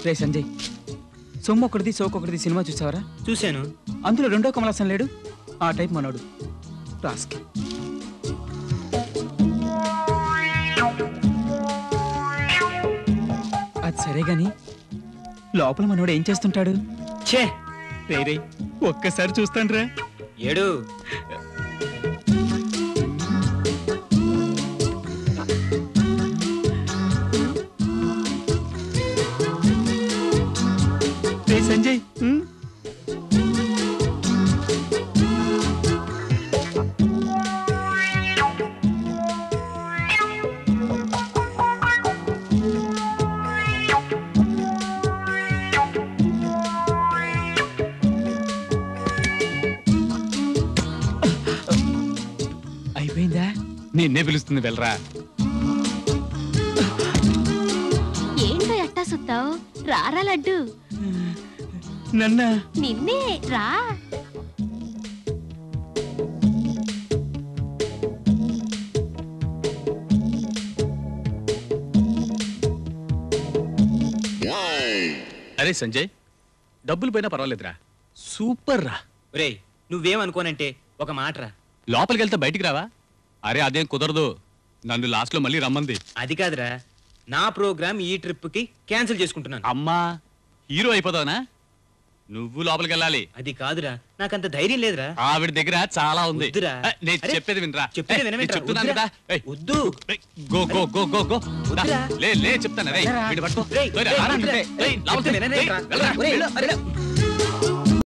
రే Sanjay, సొమ్మొకటిది సోకొకటిది cinema చూసావరా? చూశాను. అందులో రెండో కమలాసన్ లేడు? ఆ టైప్ మనోడు రాస్కి. అది సరే గాని లోపల మనోడు ఏం చేస్తుంటాడు? ఛే, రే రే ఒక్కసారి చూస్తాను రా. ఏడు. రే సంజయ్, అయిపోయిందా? నిన్నే పిలుస్తుంది వెళ్ళరా. ఏంటో ఎట్టా సుత్తావు? రారా లడ్డు. నన్నా? నిన్నే రా. అరే సంజయ్, డబ్బులు పోయినా పర్వాలేదురా, సూపర్ రా. ఒరేయ్, నువ్వేమనుకోనంటే ఒక మాటరా. లోపలికి వెళ్తే బయటికి రావా? అరే అదేం కుదరదు, నన్ను లాస్ట్ లో మళ్ళీ రమ్మంది. అది కాదురా, నా ప్రోగ్రామ్ ఈ ట్రిప్ కి క్యాన్సిల్ చేసుకుంటున్నాను. అమ్మా, హీరో అయిపోతావునా? నువ్వు లోపలికి వెళ్ళాలి. అది కాదురా, నాకంత ధైర్యం లేదురా. ఆవిడ దగ్గర చాలా ఉంది. వద్దురా. నేను అరే, చెప్పేది వినరా. చెప్పేది వినవేంట్రా? చెప్తున్నాను కదా. వద్దు. Go go go go go. వద్దురా. లే చెప్తాను. రేయ్, వీడు పట్టుకో. రేయ్, రేయ్, రేయ్, రారా, వద్దురా. రేయ్, లోపలికి. చెప్తే విననేంట్రా? రేయ్, వెళ్ళరా. ఒరేయ్, వెళ్ళు.